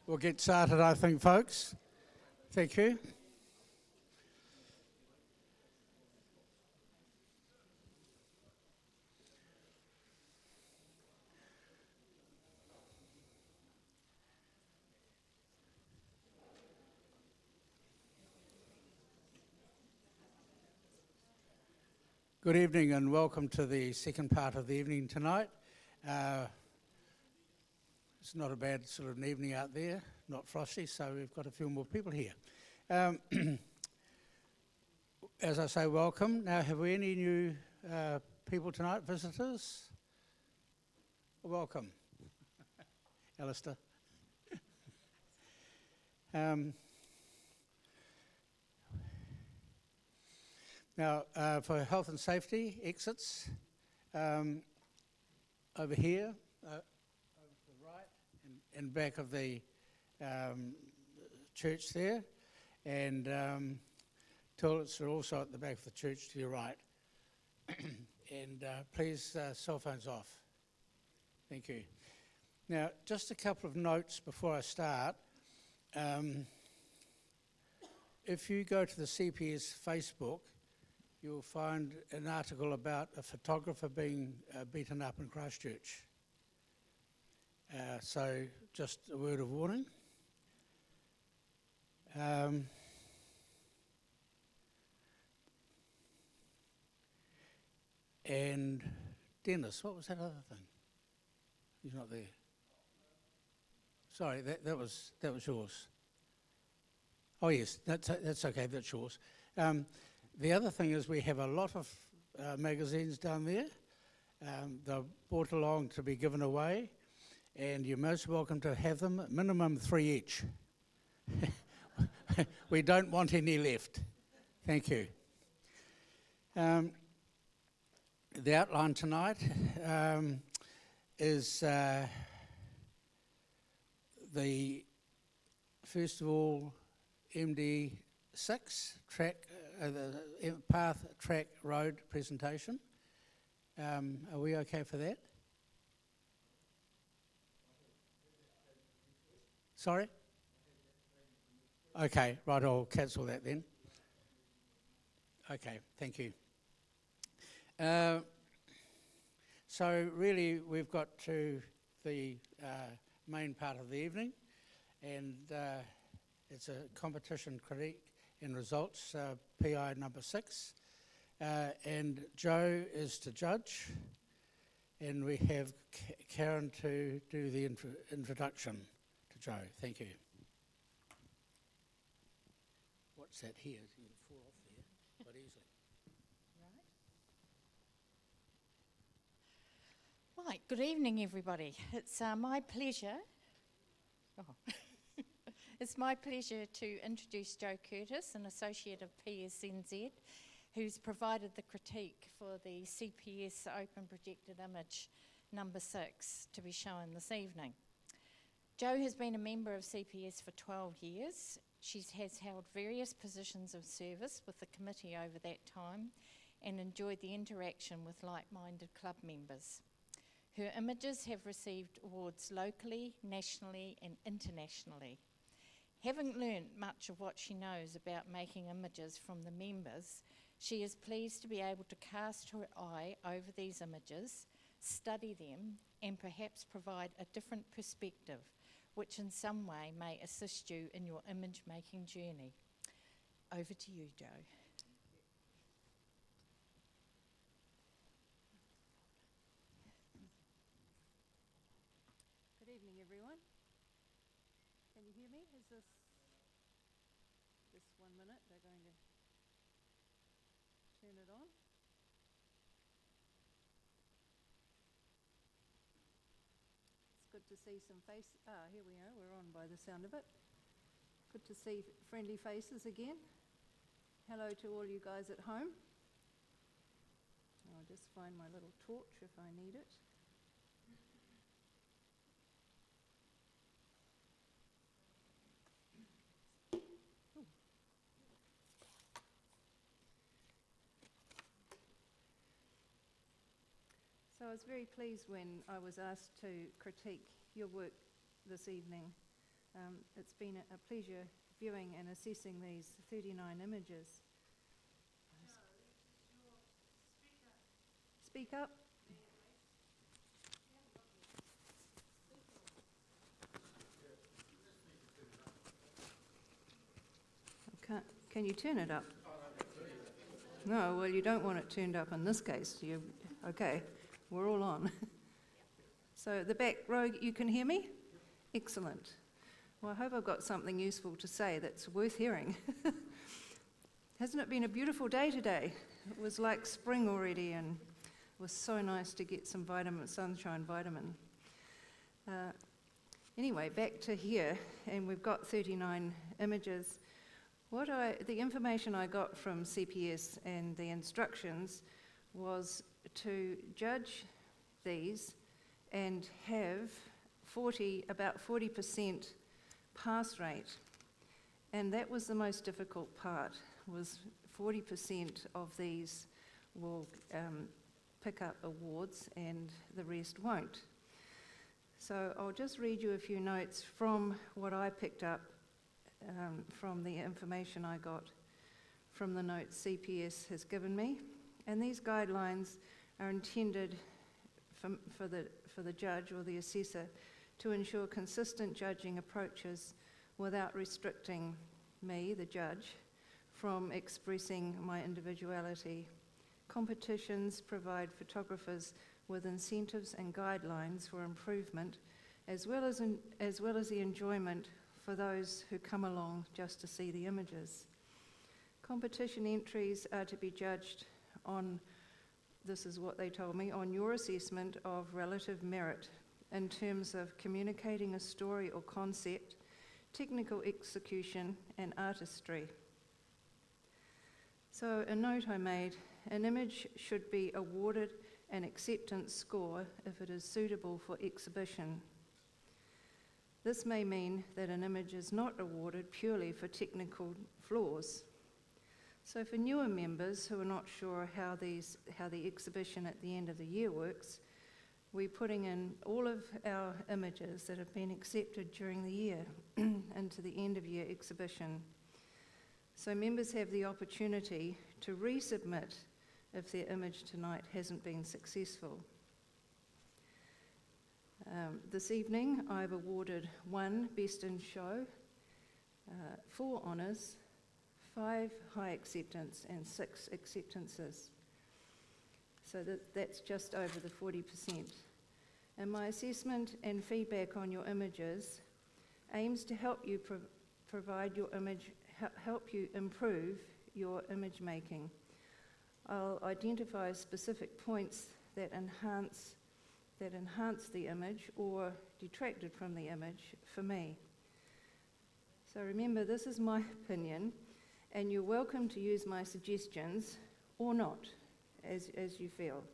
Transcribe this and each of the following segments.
We'll get started, I think, folks. Thank you. Good evening and welcome to the second part of the evening tonight. It's not a bad sort of an evening out there, not frosty, so we've got a few more people here. As I say, welcome. Now, have we any new people tonight, visitors? Welcome. Alistair. Now, for health and safety, exits over here, over to the right and back of the church there, and toilets are also at the back of the church to your right. And please, cell phones off. Thank you. Now, just a couple of notes before I start. If you go to the CPS Facebook, you'll find an article about a photographer being beaten up in Christchurch. So just a word of warning. And Dennis, what was that other thing? He's not there. Sorry, that was yours. Oh yes, that's okay. That's yours. The other thing is we have a lot of magazines down there. They're brought along to be given away, and you're most welcome to have them. Minimum 3 each. We don't want any left. Thank you. The outline tonight is the, first of all, MD6 track, the path, track, road presentation. Are we okay for that? Sorry? Okay, right, I'll cancel that then. Okay, thank you. So really we've got to the main part of the evening, and it's a competition critique and results, PI number 6, and Joe is to judge, and we have Karen to do the introduction to Joe. Thank you. What's that here? You can fall off there quite easily. Right, good evening everybody. It's my pleasure it's my pleasure to introduce Joe Curtis, an associate of PSNZ, who's provided the critique for the CPS Open Projected Image number 6 to be shown this evening. Jo has been a member of CPS for 12 years. She has held various positions of service with the committee over that time and enjoyed the interaction with like-minded club members. Her images have received awards locally, nationally and internationally. Having learnt much of what she knows about making images from the members, she is pleased to be able to cast her eye over these images, study them, and perhaps provide a different perspective, which in some way may assist you in your image-making journey. Over to you, Jo. Good evening, everyone. Can you hear me? Is this just 1 minute? They're going to turn it on. It's good to see some faces. Here we are. We're on by the sound of it. Good to see friendly faces again. Hello to all you guys at home. I'll just find my little torch if I need it. So I was very pleased when I was asked to critique your work this evening. It's been a pleasure viewing and assessing these 39 images. Speak up. Can you turn it up? No, well, you don't want it turned up in this case. Okay, we're all on. So the back row, you can hear me? Excellent. Well, I hope I've got something useful to say that's worth hearing. Hasn't it been a beautiful day today? It was like spring already, and it was so nice to get some sunshine vitamin. Anyway, back to here, and we've got 39 images. The information I got from CPS and the instructions was to judge these and have about 40% pass rate. And that was the most difficult part, was 40% of these will pick up awards and the rest won't. So I'll just read you a few notes from what I picked up from the information I got from the notes CPS has given me. And these guidelines are intended for the judge or the assessor to ensure consistent judging approaches without restricting me, the judge, from expressing my individuality. Competitions provide photographers with incentives and guidelines for improvement, as well as the enjoyment for those who come along just to see the images. Competition entries are to be judged on, this is what they told me, on your assessment of relative merit in terms of communicating a story or concept, technical execution, and artistry. So a note I made, an image should be awarded an acceptance score if it is suitable for exhibition. This may mean that an image is not awarded purely for technical flaws. So for newer members who are not sure how the exhibition at the end of the year works, we're putting in all of our images that have been accepted during the year into the end of year exhibition. So members have the opportunity to resubmit if their image tonight hasn't been successful. This evening I've awarded 1 Best in Show, 4 honours, 5 high acceptance and 6 acceptances. So that's just over the 40%. And my assessment and feedback on your images aims to help you help you improve your image making. I'll identify specific points that enhance the image or detracted from the image for me. So remember, this is my opinion, and you're welcome to use my suggestions or not, as you feel.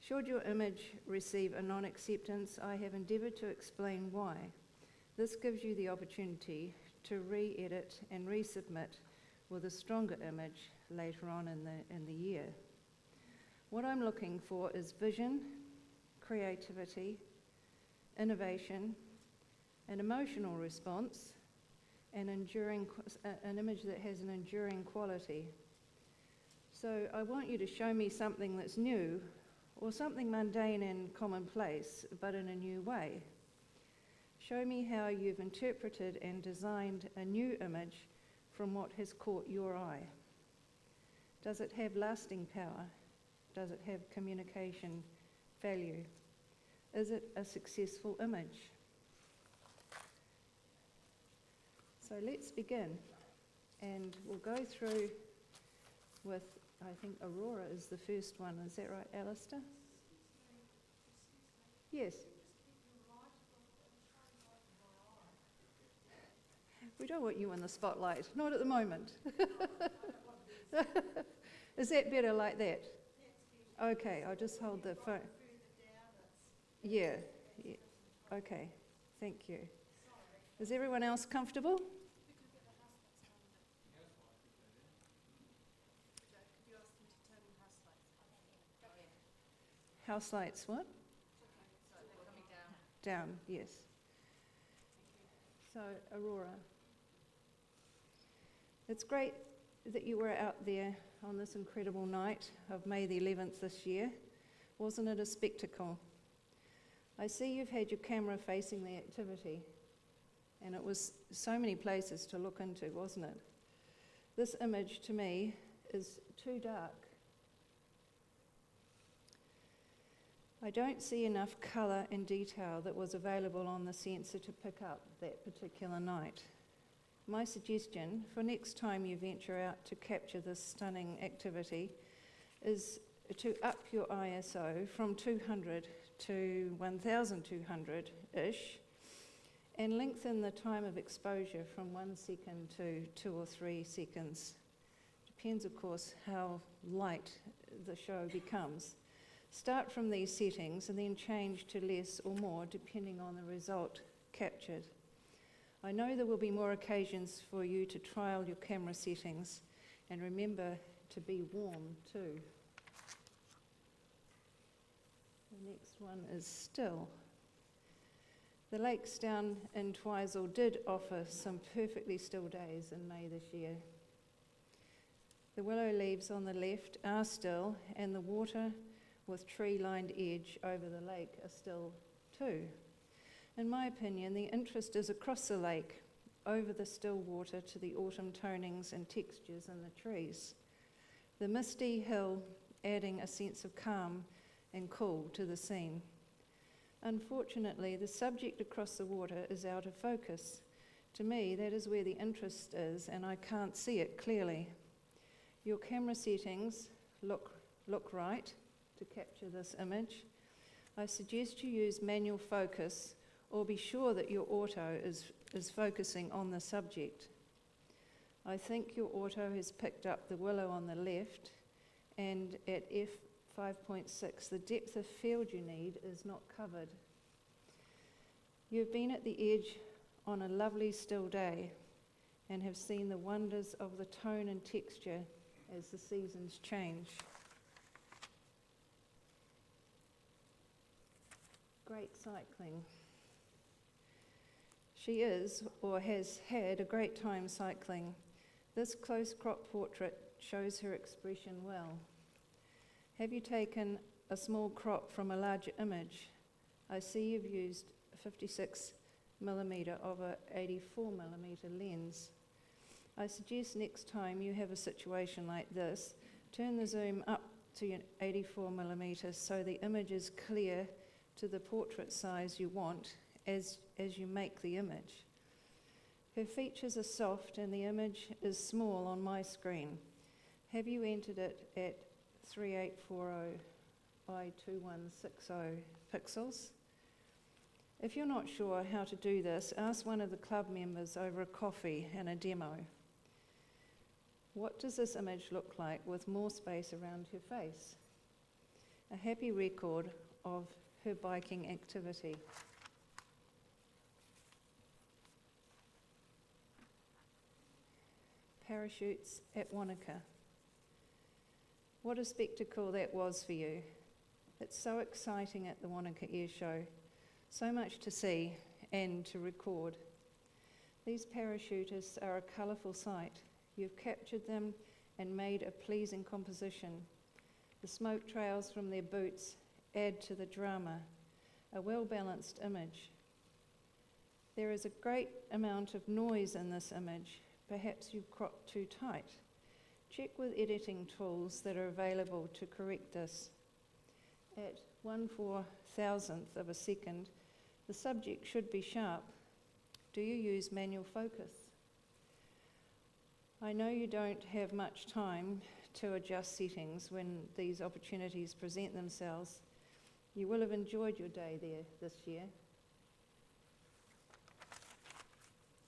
Should your image receive a non-acceptance, I have endeavoured to explain why. This gives you the opportunity to re-edit and resubmit with a stronger image later on in the year. What I'm looking for is vision, creativity, innovation, an emotional response, an image that has an enduring quality. So I want you to show me something that's new, or something mundane and commonplace, but in a new way. Show me how you've interpreted and designed a new image from what has caught your eye. Does it have lasting power? Does it have communication value? Is it a successful image? So let's begin, and we'll go through with, I think Aurora is the first one. Is that right, Alistair? Yes. We don't want you in the spotlight, not at the moment. Is that better like that? Okay, I'll just hold the phone. Yeah. Okay, thank you. Is everyone else comfortable? House lights, what? Down, yes. So, Aurora, it's great that you were out there on this incredible night of May the 11th this year. Wasn't it a spectacle? I see you've had your camera facing the activity, and it was so many places to look into, wasn't it? This image, to me, is too dark. I don't see enough colour and detail that was available on the sensor to pick up that particular night. My suggestion for next time you venture out to capture this stunning activity is to up your ISO from 200 to 1200-ish and lengthen the time of exposure from 1 second to 2 or 3 seconds. Depends, of course, how light the show becomes. Start from these settings and then change to less or more depending on the result captured. I know there will be more occasions for you to trial your camera settings, and remember to be warm too. The next one is still. The lakes down in Twizel did offer some perfectly still days in May this year. The willow leaves on the left are still, and the water with tree-lined edge over the lake are still too. In my opinion, the interest is across the lake, over the still water to the autumn tonings and textures in the trees. The misty hill adding a sense of calm and cool to the scene. Unfortunately, the subject across the water is out of focus. To me, that is where the interest is, and I can't see it clearly. Your camera settings look right to capture this image. I suggest you use manual focus or be sure that your auto is focusing on the subject. I think your auto has picked up the willow on the left, and at f5.6 the depth of field you need is not covered. You've been at the edge on a lovely still day and have seen the wonders of the tone and texture as the seasons change. Great cycling. She is, or has had, a great time cycling. This close crop portrait shows her expression well. Have you taken a small crop from a larger image? I see you've used 56mm of a 84mm lens. I suggest next time you have a situation like this, turn the zoom up to 84mm so the image is clear to the portrait size you want as you make the image. Her features are soft and the image is small on my screen. Have you entered it at 3840 by 2160 pixels? If you're not sure how to do this, ask one of the club members over a coffee and a demo. What does this image look like with more space around her face? A happy record of her biking activity. Parachutes at Wanaka. What a spectacle that was for you. It's so exciting at the Wanaka Air Show. So much to see and to record. These parachutists are a colourful sight. You've captured them and made a pleasing composition. The smoke trails from their boots add to the drama, a well-balanced image. There is a great amount of noise in this image. Perhaps you've cropped too tight. Check with editing tools that are available to correct this. At 1/4000th of a second, the subject should be sharp. Do you use manual focus? I know you don't have much time to adjust settings when these opportunities present themselves. You will have enjoyed your day there this year.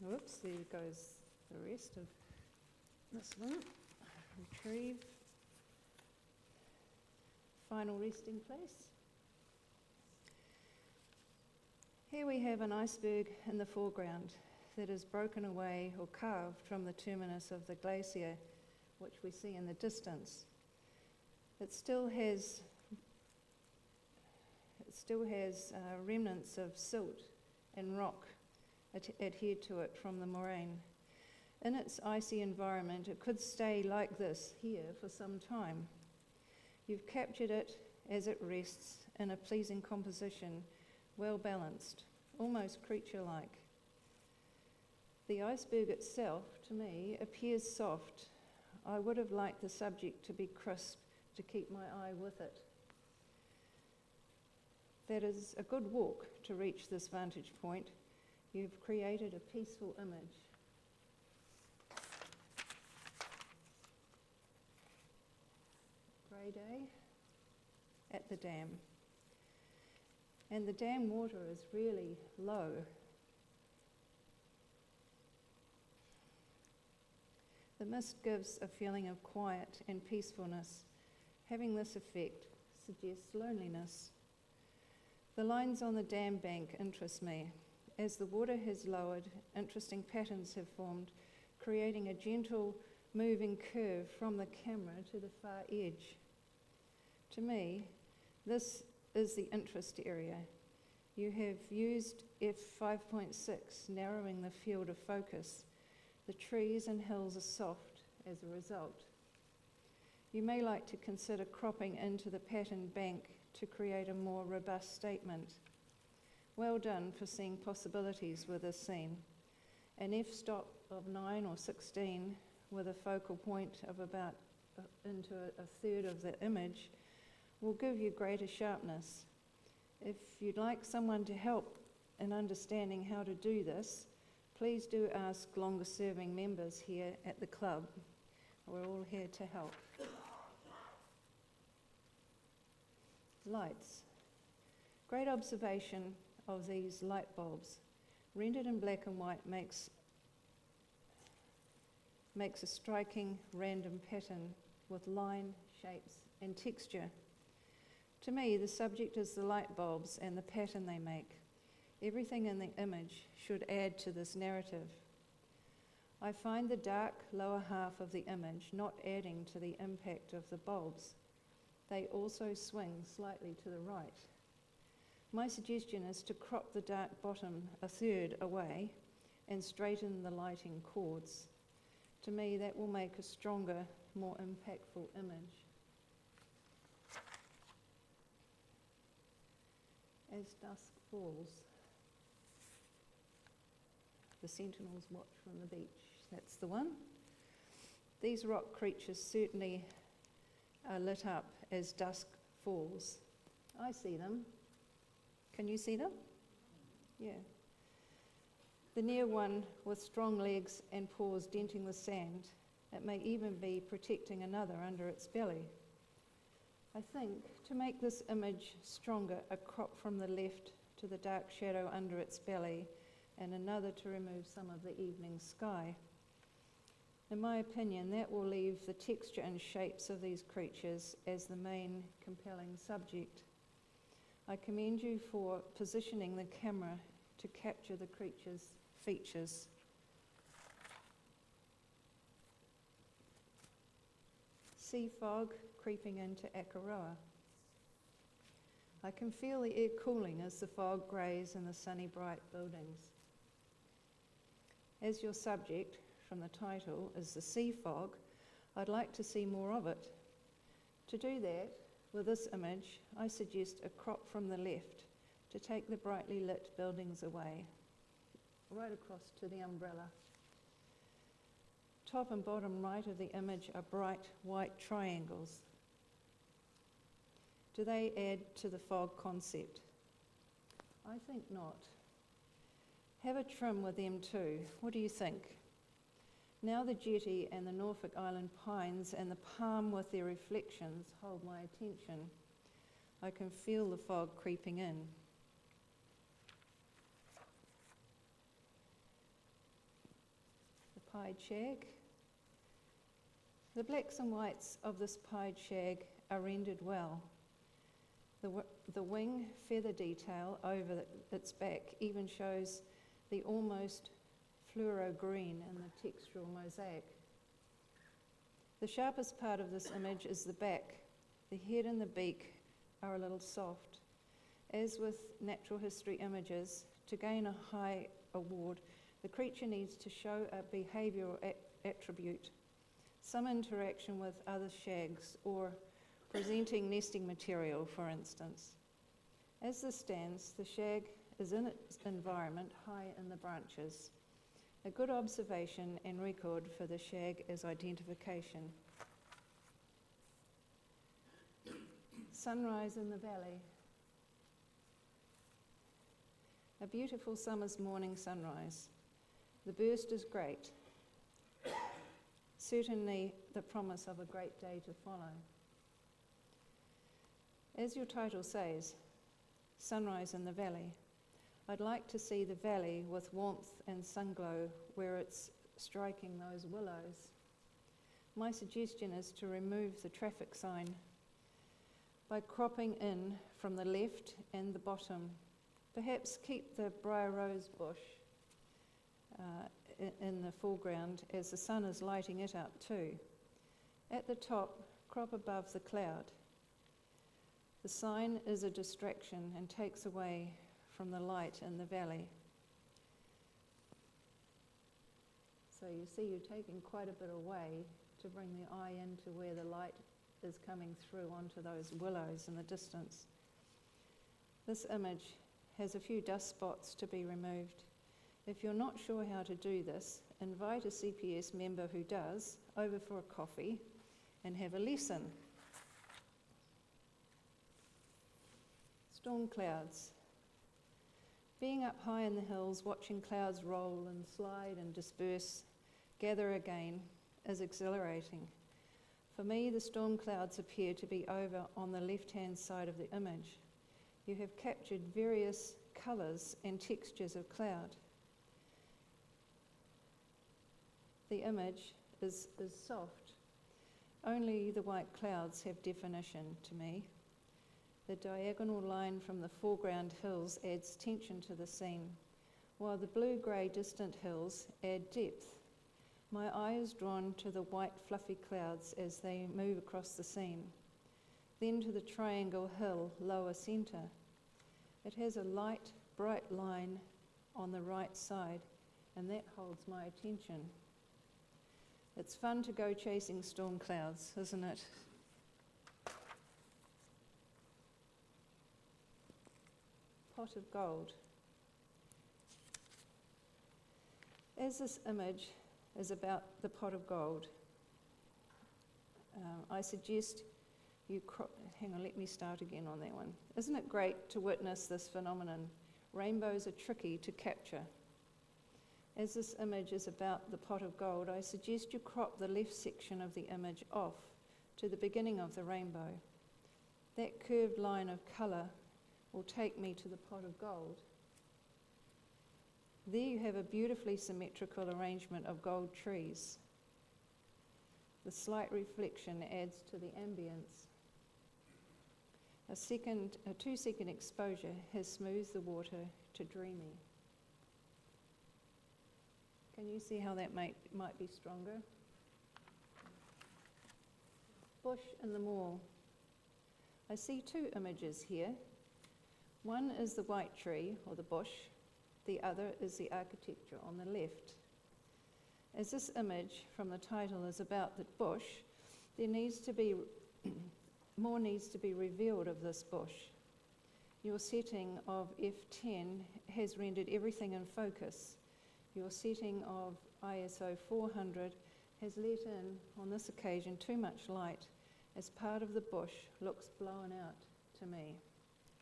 Whoops, there goes the rest of this one. Retrieve. Final resting place. Here we have an iceberg in the foreground that is broken away or carved from the terminus of the glacier, which we see in the distance. It still has remnants of silt and rock adhered to it from the moraine. In its icy environment, it could stay like this here for some time. You've captured it as it rests in a pleasing composition, well balanced, almost creature-like. The iceberg itself, to me, appears soft. I would have liked the subject to be crisp to keep my eye with it. That is a good walk to reach this vantage point. You've created a peaceful image. Grey day at the dam. And the dam water is really low. The mist gives a feeling of quiet and peacefulness. Having this effect suggests loneliness. The lines on the dam bank interest me. As the water has lowered, interesting patterns have formed, creating a gentle moving curve from the camera to the far edge. To me, this is the interest area. You have used f5.6, narrowing the field of focus. The trees and hills are soft as a result. You may like to consider cropping into the pattern bank to create a more robust statement. Well done for seeing possibilities with this scene. An f-stop of 9 or 16 with a focal point of about into a third of the image will give you greater sharpness. If you'd like someone to help in understanding how to do this, please do ask longer serving members here at the club. We're all here to help. Lights. Great observation of these light bulbs. Rendered in black and white makes a striking random pattern with line, shapes and texture. To me, the subject is the light bulbs and the pattern they make. Everything in the image should add to this narrative. I find the dark lower half of the image not adding to the impact of the bulbs. They also swing slightly to the right. My suggestion is to crop the dark bottom a third away and straighten the lighting chords. To me, that will make a stronger, more impactful image. As dusk falls, the sentinels watch from the beach. That's the one. These rock creatures certainly are lit up as dusk falls. I see them. Can you see them? Yeah. The near one with strong legs and paws denting the sand. It may even be protecting another under its belly. I think to make this image stronger, a crop from the left to the dark shadow under its belly and another to remove some of the evening sky. In my opinion, that will leave the texture and shapes of these creatures as the main compelling subject. I commend you for positioning the camera to capture the creature's features. Sea fog creeping into Akaroa. I can feel the air cooling as the fog greys in the sunny bright buildings. As your subject, from the title, is the sea fog, I'd like to see more of it. To do that, with this image, I suggest a crop from the left to take the brightly lit buildings away, right across to the umbrella. Top and bottom right of the image are bright white triangles. Do they add to the fog concept? I think not. Have a trim with them too. What do you think? Now the jetty and the Norfolk Island pines and the palm with their reflections hold my attention. I can feel the fog creeping in. The pied shag. The blacks and whites of this pied shag are rendered well. The wing feather detail over its back even shows the almost fluoro green in the textural mosaic. The sharpest part of this image is the back. The head and the beak are a little soft. As with natural history images, to gain a high award, the creature needs to show a behavioural attribute, some interaction with other shags or presenting nesting material, for instance. As this stands, the shag is in its environment, high in the branches. A good observation and record for the shag as identification. Sunrise in the valley. A beautiful summer's morning sunrise. The burst is great. Certainly the promise of a great day to follow. As your title says, sunrise in the valley. I'd like to see the valley with warmth and sunglow where it's striking those willows. My suggestion is to remove the traffic sign by cropping in from the left and the bottom. Perhaps keep the briar rose bush in the foreground as the sun is lighting it up too. At the top, crop above the cloud. The sign is a distraction and takes away from the light in the valley. So you see you're taking quite a bit away to bring the eye into where the light is coming through onto those willows in the distance. This image has a few dust spots to be removed. If you're not sure how to do this, invite a CPS member who does over for a coffee and have a lesson. Storm clouds. Being up high in the hills, watching clouds roll and slide and disperse, gather again, is exhilarating. For me, the storm clouds appear to be over on the left-hand side of the image. You have captured various colours and textures of cloud. The image is soft. Only the white clouds have definition to me. The diagonal line from the foreground hills adds tension to the scene, while the blue-grey distant hills add depth. My eye is drawn to the white fluffy clouds as they move across the scene, then to the triangle hill lower centre. It has a light, bright line on the right side, and that holds my attention. It's fun to go chasing storm clouds, isn't it? Pot of gold. As this image is about the pot of gold, I suggest you hang on, let me start again on that one. Isn't it great to witness this phenomenon? Rainbows are tricky to capture. As this image is about the pot of gold, I suggest you crop the left section of the image off to the beginning of the rainbow. That curved line of colour will take me to the pot of gold. There you have a beautifully symmetrical arrangement of gold trees. The slight reflection adds to the ambience. A 2-second exposure has smoothed the water to dreamy. Can you see how that might be stronger? Bush in the mall. I see 2 images here. One is the white tree, or the bush. The other is the architecture on the left. As this image from the title is about the bush, there needs to be more needs to be revealed of this bush. Your setting of F10 has rendered everything in focus. Your setting of ISO 400 has let in, on this occasion, too much light as part of the bush looks blown out to me,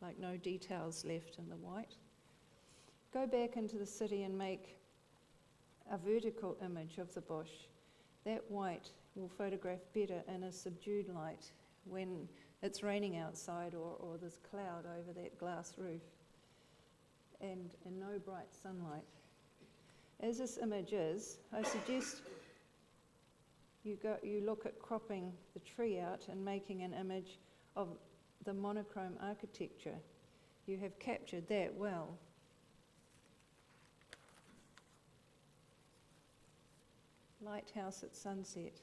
like no details left in the white. Go back into the city and make a vertical image of the bush. That white will photograph better in a subdued light when it's raining outside or there's cloud over that glass roof and no bright sunlight. As this image is, I suggest you look at cropping the tree out and making an image of the monochrome architecture. You have captured that well. Lighthouse at sunset.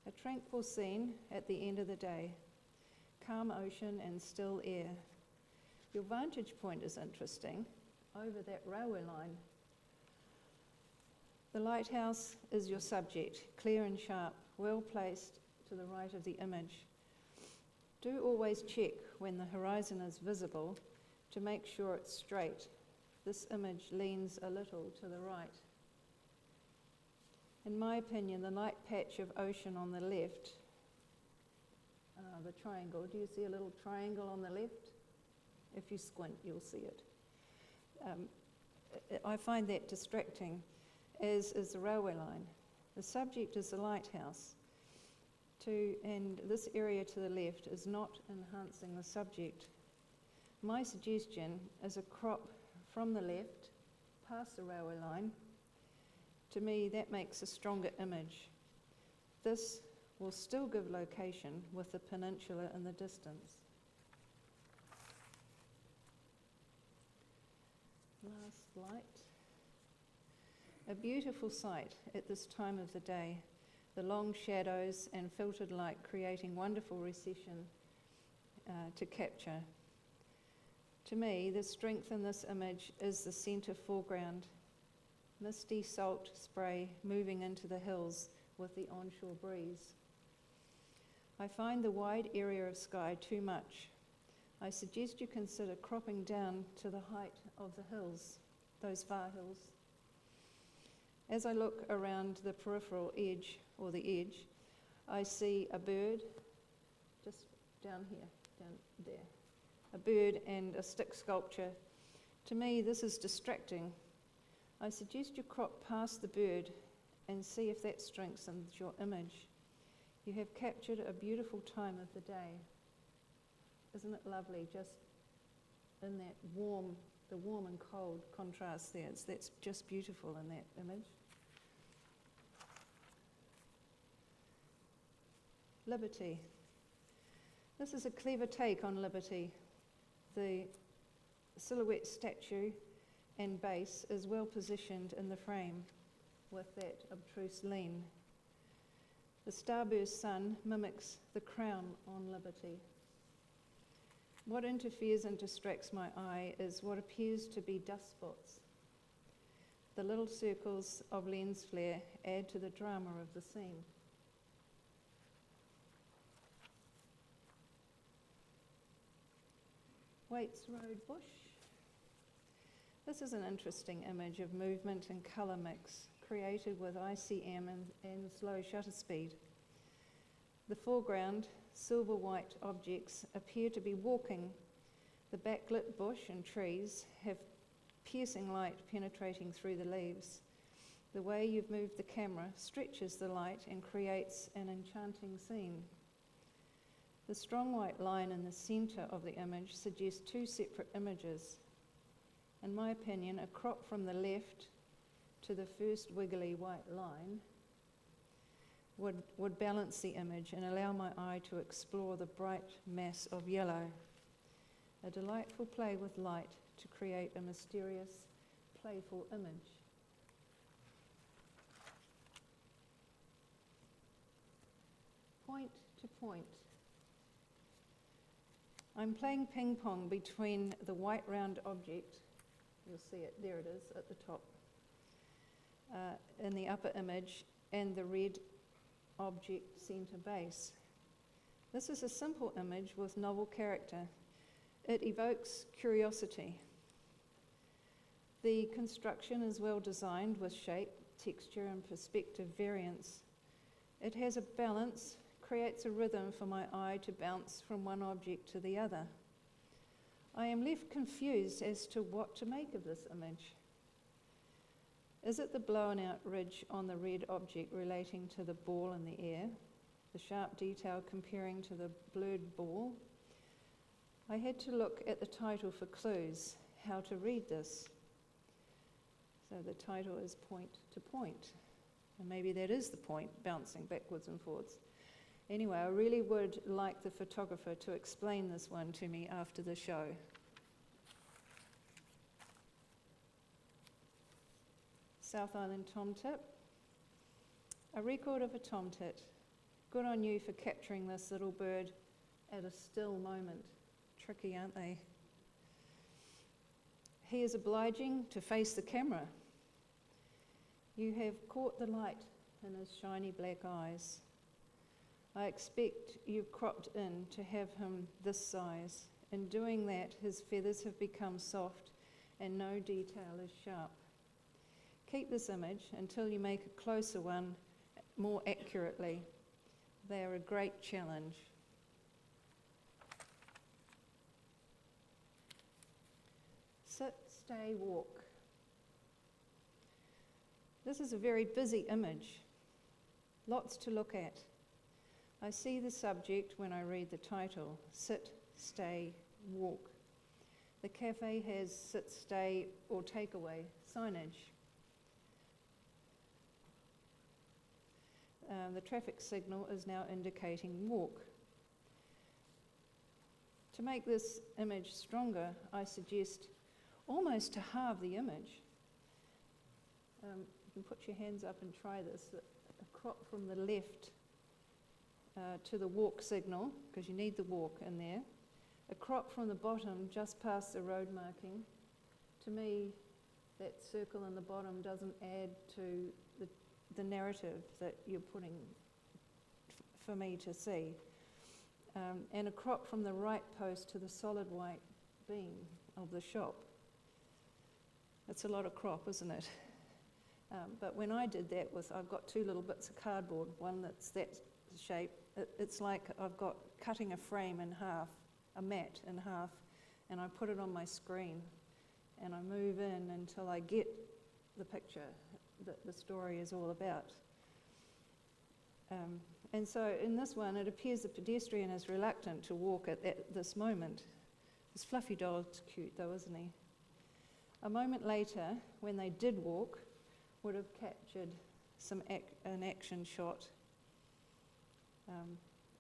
A tranquil scene at the end of the day. Calm ocean and still air. Your vantage point is interesting, over that railway line. The lighthouse is your subject, clear and sharp, well placed to the right of the image. Do always check when the horizon is visible to make sure it's straight. This image leans a little to the right. In my opinion, the light patch of ocean on the left, the triangle, do you see a little triangle on the left? If you squint, you'll see it. I find that distracting, as is the railway line. The subject is the lighthouse, and this area to the left is not enhancing the subject. My suggestion is a crop from the left, past the railway line. To me, that makes a stronger image. This will still give location with the peninsula in the distance. Last light. A beautiful sight at this time of the day. The long shadows and filtered light creating wonderful recession to capture. To me, the strength in this image is the centre foreground. Misty salt spray moving into the hills with the onshore breeze. I find the wide area of sky too much. I suggest you consider cropping down to the height of the hills, those far hills. As I look around the peripheral edge, or the edge, I see a bird, just down here, down there. A bird and a stick sculpture. To me, this is distracting. I suggest you crop past the bird and see if that strengthens your image. You have captured a beautiful time of the day. Isn't it lovely, just in that the warm and cold contrast there? That's just beautiful in that image. Liberty. This is a clever take on liberty. The silhouette statue and base is well positioned in the frame with that obtruse lean. The starburst sun mimics the crown on liberty. What interferes and distracts my eye is what appears to be dust spots. The little circles of lens flare add to the drama of the scene. Waits Road Bush. This is an interesting image of movement and colour mix created with ICM and slow shutter speed. The foreground, silver white objects appear to be walking. The backlit bush and trees have piercing light penetrating through the leaves. The way you've moved the camera stretches the light and creates an enchanting scene. The strong white line in the centre of the image suggests two separate images. In my opinion, a crop from the left to the first wiggly white line would balance the image and allow my eye to explore the bright mass of yellow. A delightful play with light to create a mysterious, playful image. Point to point. I'm playing ping pong between the white round object, you'll see it, there it is at the top, in the upper image and the red object centre base. This is a simple image with novel character. It evokes curiosity. The construction is well designed with shape, texture and perspective variance. It has a balance, creates a rhythm for my eye to bounce from one object to the other. I am left confused as to what to make of this image. Is it the blown out ridge on the red object relating to the ball in the air, the sharp detail comparing to the blurred ball? I had to look at the title for clues, how to read this. So the title is Point to Point, and maybe that is the point, bouncing backwards and forwards. Anyway, I really would like the photographer to explain this one to me after the show. South Island tomtit. A record of a tomtit. Good on you for capturing this little bird at a still moment. Tricky, aren't they? He is obliging to face the camera. You have caught the light in his shiny black eyes. I expect you've cropped in to have him this size. In doing that, his feathers have become soft and no detail is sharp. Keep this image until you make a closer one more accurately. They are a great challenge. Sit, stay, walk. This is a very busy image. Lots to look at. I see the subject when I read the title, sit, stay, walk. The cafe has sit, stay or takeaway signage. The traffic signal is now indicating walk. To make this image stronger, I suggest almost to halve the image. You can put your hands up and try this. A crop from the left to the walk signal, because you need the walk in there. A crop from the bottom just past the road marking. To me, that circle in the bottom doesn't add to the narrative that you're putting for me to see. And a crop from the right post to the solid white beam of the shop. That's a lot of crop, isn't it? But when I did that I've got two little bits of cardboard, one that's that shape. It's like I've got cutting a frame in half, a mat in half, and I put it on my screen and I move in until I get the picture that the story is all about. And so in this one, it appears the pedestrian is reluctant to walk at this moment. This fluffy doll's cute though, isn't he? A moment later, when they did walk, would have captured an action shot.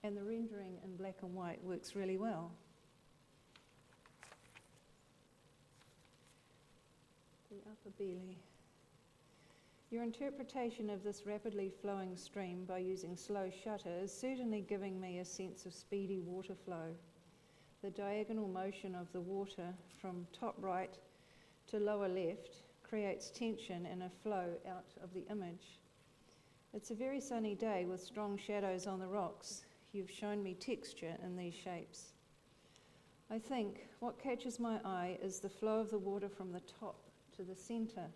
And the rendering in black and white works really well. The upper belly. Your interpretation of this rapidly flowing stream by using slow shutter is certainly giving me a sense of speedy water flow. The diagonal motion of the water from top right to lower left creates tension and a flow out of the image. It's a very sunny day with strong shadows on the rocks. You've shown me texture in these shapes. I think what catches my eye is the flow of the water from the top to the centre.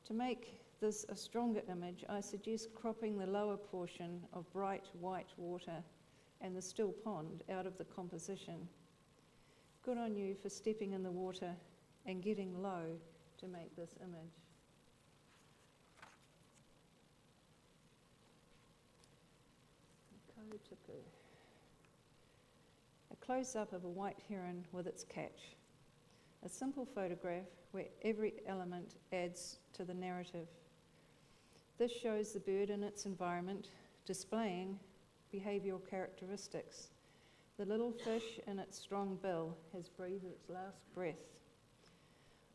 To make this a stronger image, I suggest cropping the lower portion of bright white water and the still pond out of the composition. Good on you for stepping in the water and getting low to make this image. A close-up of a white heron with its catch. A simple photograph where every element adds to the narrative. This shows the bird in its environment, displaying behavioural characteristics. The little fish in its strong bill has breathed its last breath.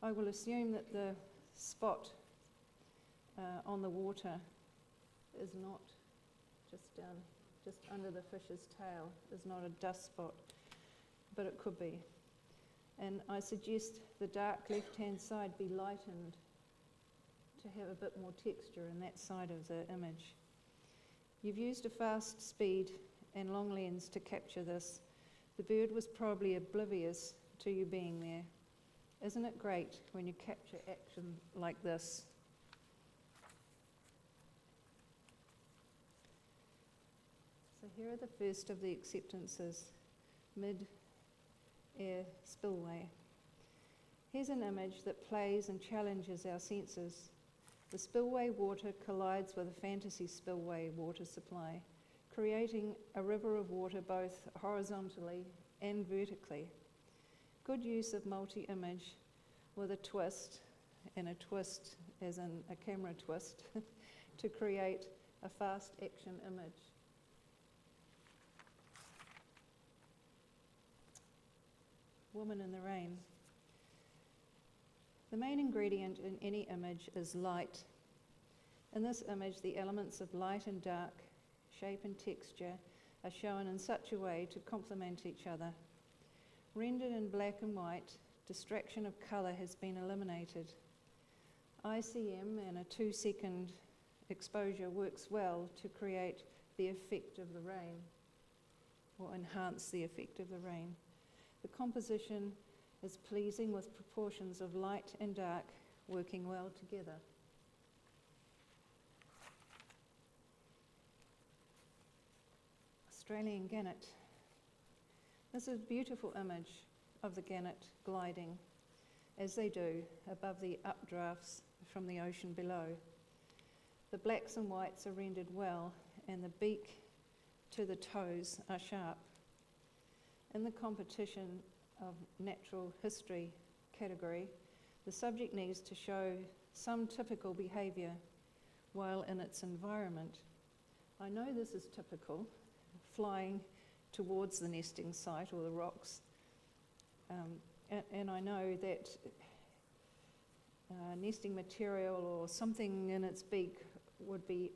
I will assume that the spot on the water is not just under the fish's tail, is not a dust spot, but it could be. And I suggest the dark left-hand side be lightened to have a bit more texture in that side of the image. You've used a fast speed and long lens to capture this. The bird was probably oblivious to you being there. Isn't it great when you capture action like this? So here are the first of the acceptances, mid-air spillway. Here's an image that plays and challenges our senses. The spillway water collides with a fantasy spillway water supply, creating a river of water both horizontally and vertically. Good use of multi-image with a twist, and a twist as in a camera twist, to create a fast action image. Woman in the rain. The main ingredient in any image is light. In this image, the elements of light and dark, shape and texture are shown in such a way to complement each other. Rendered in black and white, distraction of colour has been eliminated. ICM and a 2-second exposure works well to create the effect of the rain, or enhance the effect of the rain. The composition is pleasing with proportions of light and dark working well together. Australian gannet. This is a beautiful image of the gannet gliding, as they do, above the updrafts from the ocean below. The blacks and whites are rendered well, and the beak to the toes are sharp. In the competition of natural history category, the subject needs to show some typical behaviour while in its environment. I know this is typical, flying towards the nesting site or the rocks, and I know that nesting material or something in its beak would be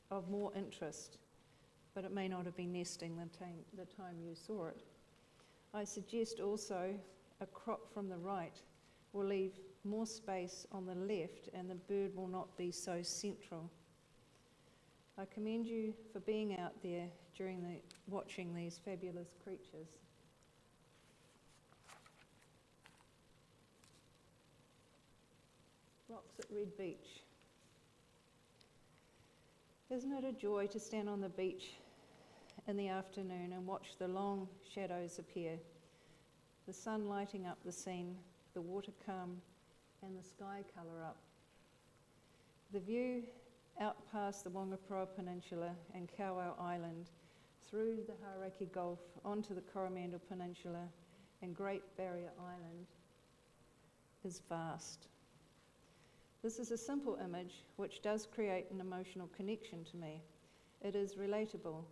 of more interest, but it may not have been nesting the time you saw it. I suggest also a crop from the right will leave more space on the left and the bird will not be so central. I commend you for being out there during watching these fabulous creatures. Rocks at Red Beach. Isn't it a joy to stand on the beach in the afternoon and watch the long shadows appear, the sun lighting up the scene, the water calm, and the sky colour up. The view out past the Wangaporoa Peninsula and Kowau Island, through the Hauraki Gulf, onto the Coromandel Peninsula and Great Barrier Island is vast. This is a simple image which does create an emotional connection to me. It is relatable.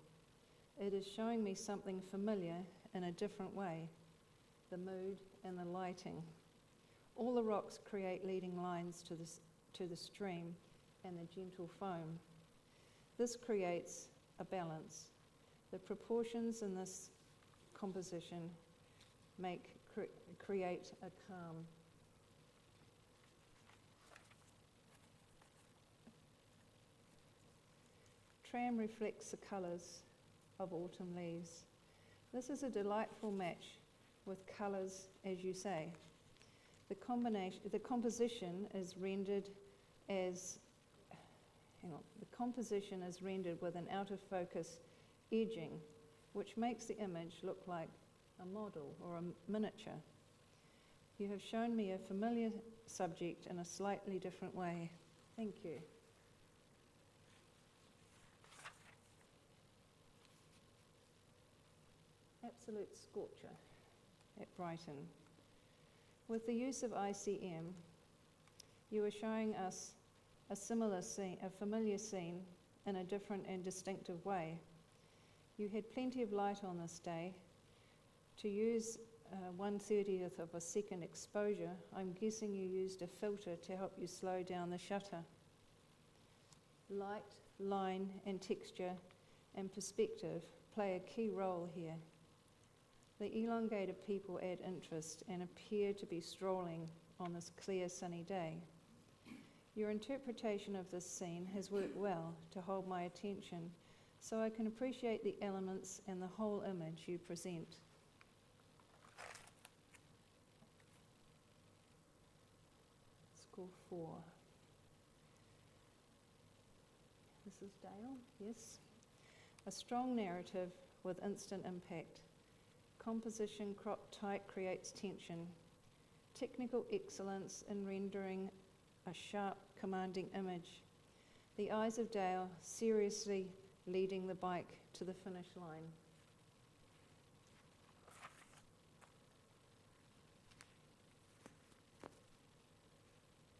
It is showing me something familiar in a different way, the mood and the lighting. All the rocks create leading lines to the stream and the gentle foam. This creates a balance. The proportions in this composition create a calm. Tram reflects the colours of autumn leaves. This is a delightful match with colours, as you say. The composition is rendered with an out of focus edging, which makes the image look like a model or a miniature. You have shown me a familiar subject in a slightly different way. Thank you. Absolute scorcher at Brighton. With the use of ICM, you are showing us a similar scene, a familiar scene, in a different and distinctive way. You had plenty of light on this day. To use 1/30th of a second exposure, I'm guessing you used a filter to help you slow down the shutter. Light, line, and texture and perspective play a key role here. The elongated people add interest and appear to be strolling on this clear sunny day. Your interpretation of this scene has worked well to hold my attention, so I can appreciate the elements and the whole image you present. Score 4. This is Dale, yes. A strong narrative with instant impact. Composition cropped tight creates tension. Technical excellence in rendering a sharp, commanding image. The eyes of Dale seriously leading the bike to the finish line.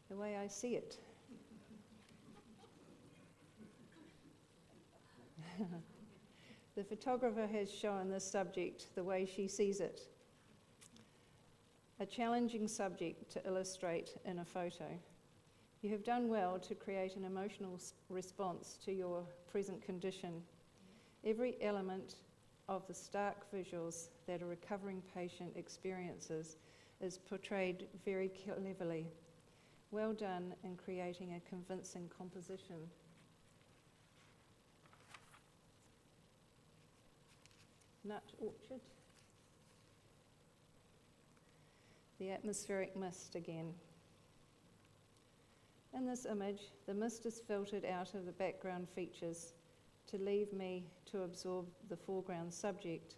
The way I see it. The photographer has shown this subject the way she sees it. A challenging subject to illustrate in a photo. You have done well to create an emotional response to your present condition. Every element of the stark visuals that a recovering patient experiences is portrayed very cleverly. Well done in creating a convincing composition. Nut orchard. The atmospheric mist again. In this image, the mist is filtered out of the background features to leave me to absorb the foreground subject.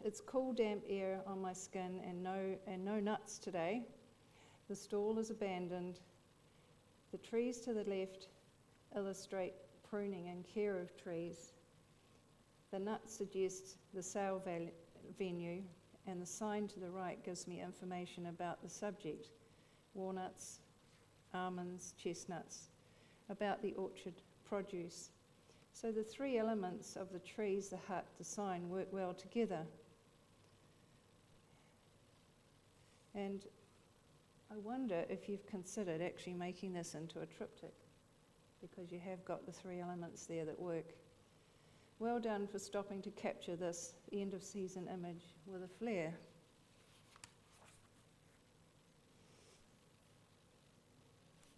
It's cool, damp air on my skin and no nuts today. The stall is abandoned. The trees to the left illustrate pruning and care of trees. The nuts suggest the sale venue, and the sign to the right gives me information about the subject, walnuts, almonds, chestnuts, about the orchard produce. So the three elements of the trees, the hut, the sign work well together. And I wonder if you've considered actually making this into a triptych, because you have got the three elements there that work. Well done for stopping to capture this end of season image with a flair.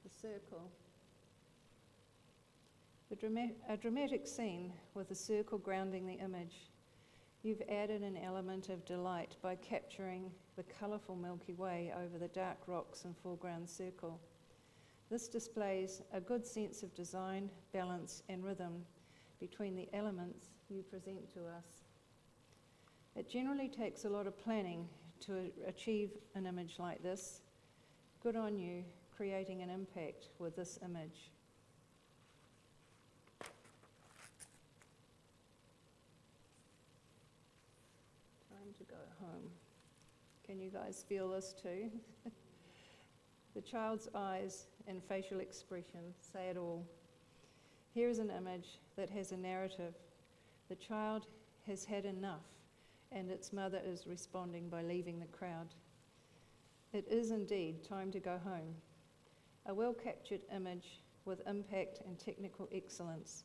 The circle. A dramatic scene with a circle grounding the image. You've added an element of delight by capturing the colourful Milky Way over the dark rocks and foreground circle. This displays a good sense of design, balance and rhythm between the elements you present to us. It generally takes a lot of planning to achieve an image like this. Good on you, creating an impact with this image. Time to go home. Can you guys feel this too? The child's eyes and facial expression say it all. Here is an image that has a narrative. The child has had enough, and its mother is responding by leaving the crowd. It is indeed time to go home. A well-captured image with impact and technical excellence.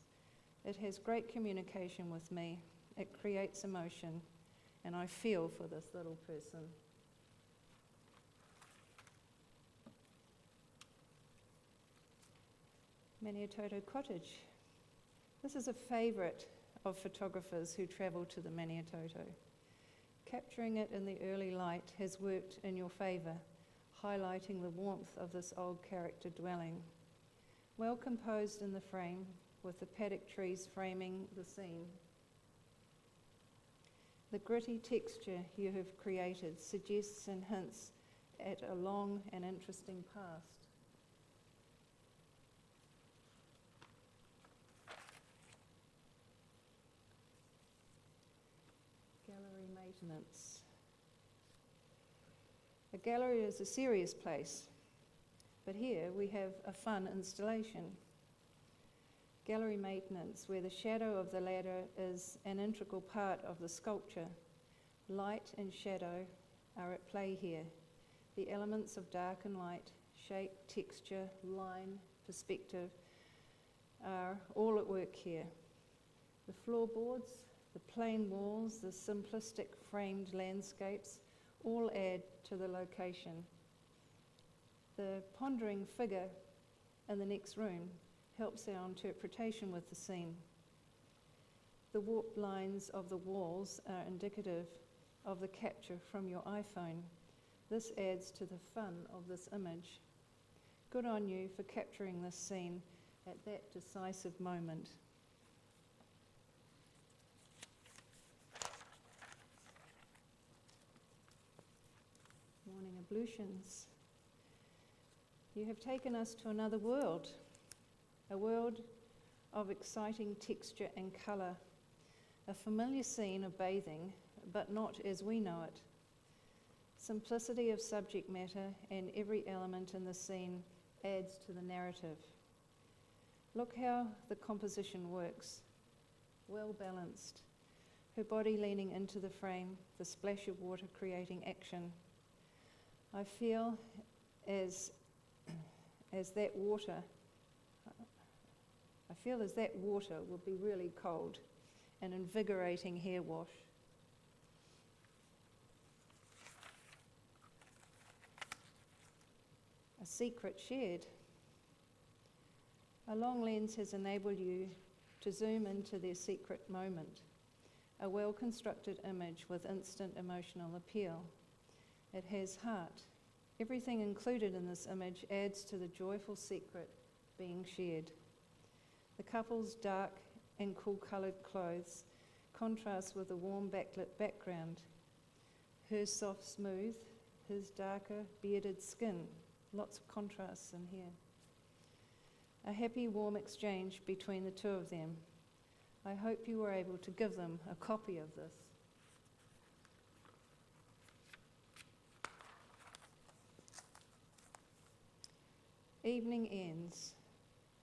It has great communication with me. It creates emotion, and I feel for this little person. Maniatoto Cottage. This is a favourite of photographers who travel to the Maniatoto. Capturing it in the early light has worked in your favour, highlighting the warmth of this old character dwelling. Well composed in the frame, with the paddock trees framing the scene. The gritty texture you have created suggests and hints at a long and interesting past. Gallery maintenance. A gallery is a serious place, but here we have a fun installation. Gallery maintenance, where the shadow of the ladder is an integral part of the sculpture. Light and shadow are at play here. The elements of dark and light, shape, texture, line, perspective are all at work here. The floorboards, the plain walls, the simplistic framed landscapes, all add to the location. The pondering figure in the next room helps our interpretation with the scene. The warped lines of the walls are indicative of the capture from your iPhone. This adds to the fun of this image. Good on you for capturing this scene at that decisive moment. Morning ablutions. You have taken us to another world, a world of exciting texture and colour, a familiar scene of bathing, but not as we know it. Simplicity of subject matter and every element in the scene adds to the narrative. Look how the composition works, well balanced. Her body leaning into the frame, the splash of water creating action. I feel as that water will be really cold, an invigorating hair wash. A secret shared. A long lens has enabled you to zoom into their secret moment, a well-constructed image with instant emotional appeal. It has heart. Everything included in this image adds to the joyful secret being shared. The couple's dark and cool-coloured clothes contrast with the warm backlit background. Her soft smooth, his darker bearded skin. Lots of contrasts in here. A happy, warm exchange between the two of them. I hope you were able to give them a copy of this. Evening ends.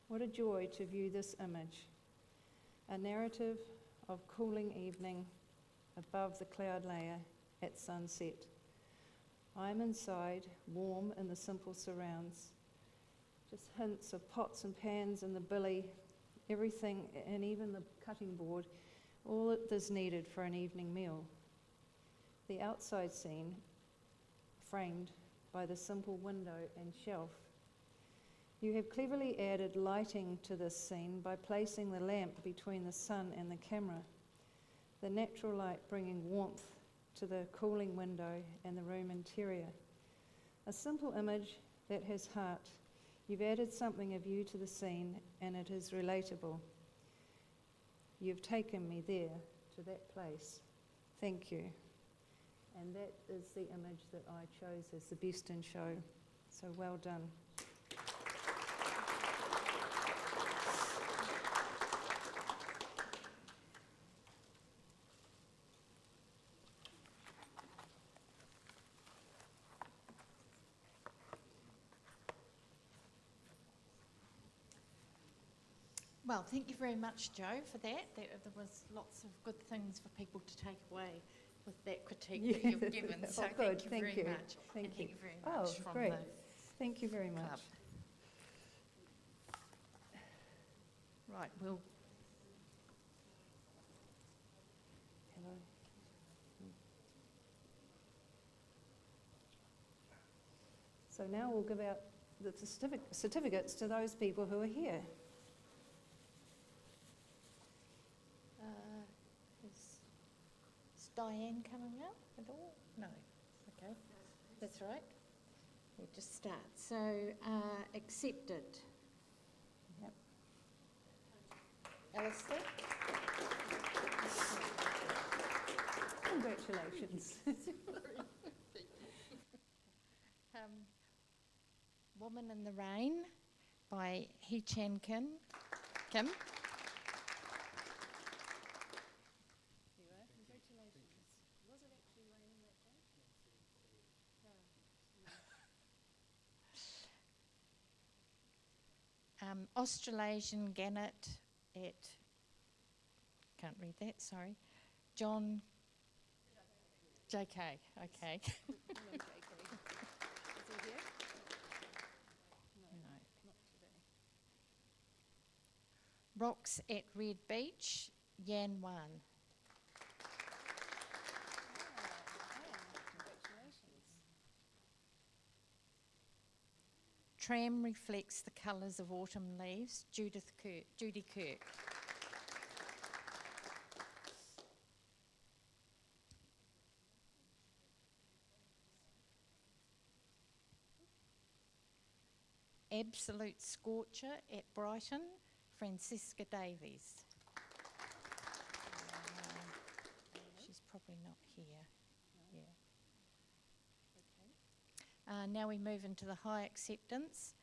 What a joy to view this image. A narrative of cooling evening above the cloud layer at sunset. I'm inside, warm in the simple surrounds. Just hints of pots and pans in the billy, everything, and even the cutting board, all that is needed for an evening meal. The outside scene, framed by the simple window and shelf. You have cleverly added lighting to this scene by placing the lamp between the sun and the camera. The natural light bringing warmth to the cooling window and the room interior. A simple image that has heart. You've added something of you to the scene and it is relatable. You've taken me there, to that place. Thank you. And that is the image that I chose as the best in show. So well done. Well, thank you very much, Joe, for that. There was lots of good things for people to take away with that critique that you've given. So good. Thank you very much. Thank you. Thank you very much from great. the Thank you very much. club. Right, we'll Hello. So now we'll give out the certificates to those people who are here. Is Diane coming out at all? No. Okay, that's right. We'll just start. So, accepted. Yep. Alistair? Congratulations. Woman in the Rain by Hee Chan Kim. Congratulations. Was it actually raining that day? Australasian Gannet at, can't read that, sorry. John JK, okay. Rocks at Red Beach, Yan Wan. tram reflects the colours of autumn leaves. Judy Kirk. Absolute Scorcher at Brighton, Francisca Davies. She's probably not here. Yeah. Now we move into the high acceptance.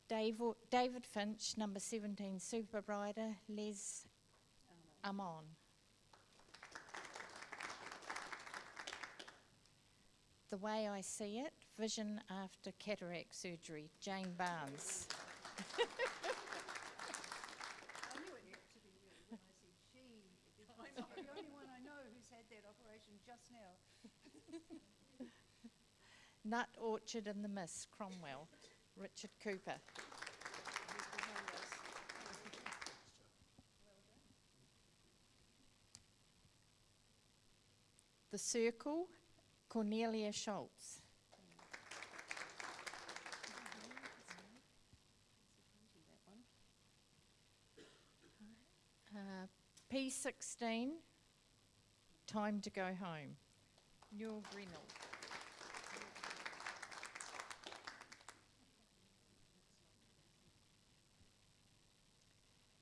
David Finch, number 17, Super Rider, Les Amon. The Way I See It, Vision After Cataract Surgery, Jane Barnes. I knew it had to be you when I said she. I'm the only one I know who's had that operation just now. Nut Orchard in the Mist, Cromwell, Richard Cooper. Who's behind us? The Circle, Cornelia Schultz. P16, Time to Go Home, Newell Grinnell.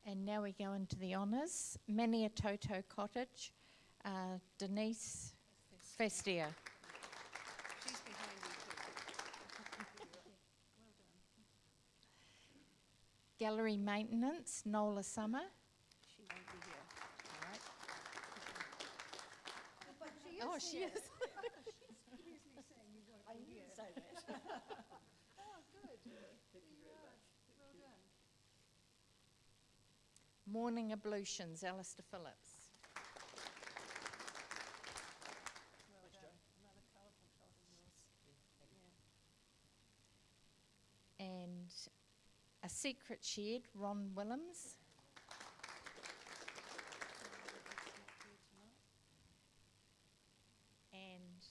And now we go into the honours. Maniatoto Cottage, Denise Festia. She's behind you too. Well done. Gallery Maintenance, Nola Summer. She won't be here. All right. But she is Oh, she here. is. She's usually saying you won't be here. say that. Oh, good. Thank you very much. Well done. Morning Ablutions, Alistair Phillips. Well done. Another colourful shot of yours. Yeah. And A Secret Shed, Ron Willems. And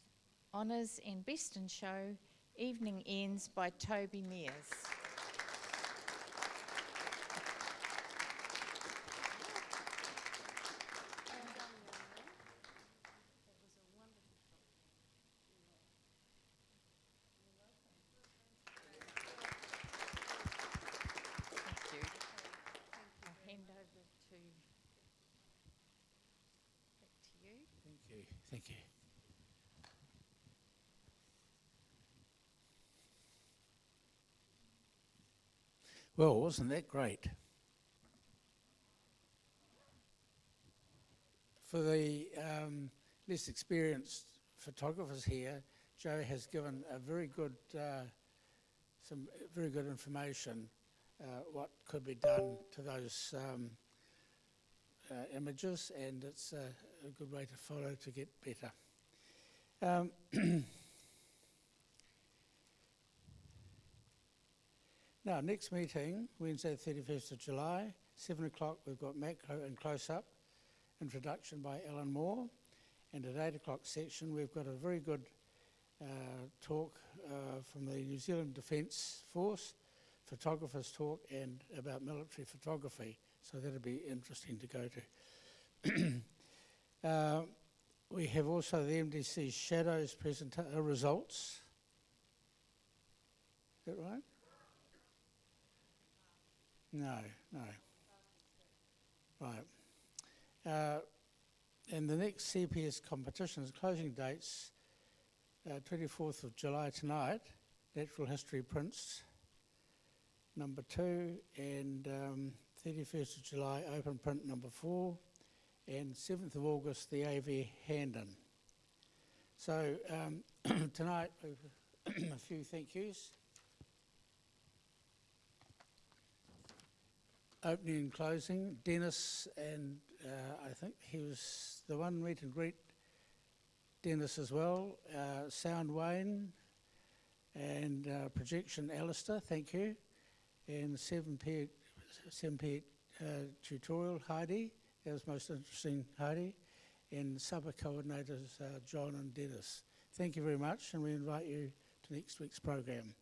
Honours and Best in Show, Evening Ends by Toby Mears. Well done, Maureen. That was a wonderful shot. Thank you. I'll hand over to back to you. Thank you, thank you. Well, wasn't that great? For the less experienced photographers here, Joe has given a very good, some very good information what could be done to those images, and it's a good way to follow to get better. Now, next meeting, Wednesday 31st of July, 7 o'clock, we've got macro and close-up, introduction by Alan Moore, and at 8 o'clock section, we've got a very good talk from the New Zealand Defence Force, photographers talk, and about military photography, so that'll be interesting to go to. We have also the MDC Shadows results. Is that right? No. Right. And the next CPS competition's closing dates, 24th of July tonight, Natural History Prints, number 2, and 31st of July, Open Print number 4, and 7th of August, the AV Handon. So tonight, a few thank yous. Opening and closing, Dennis, and I think he was the one meet and greet Dennis as well, Sound Wayne, and Projection Alistair, thank you, and 7p tutorial, Heidi, that was most interesting, Heidi, and supper coordinators, John and Dennis. Thank you very much, and we invite you to next week's program.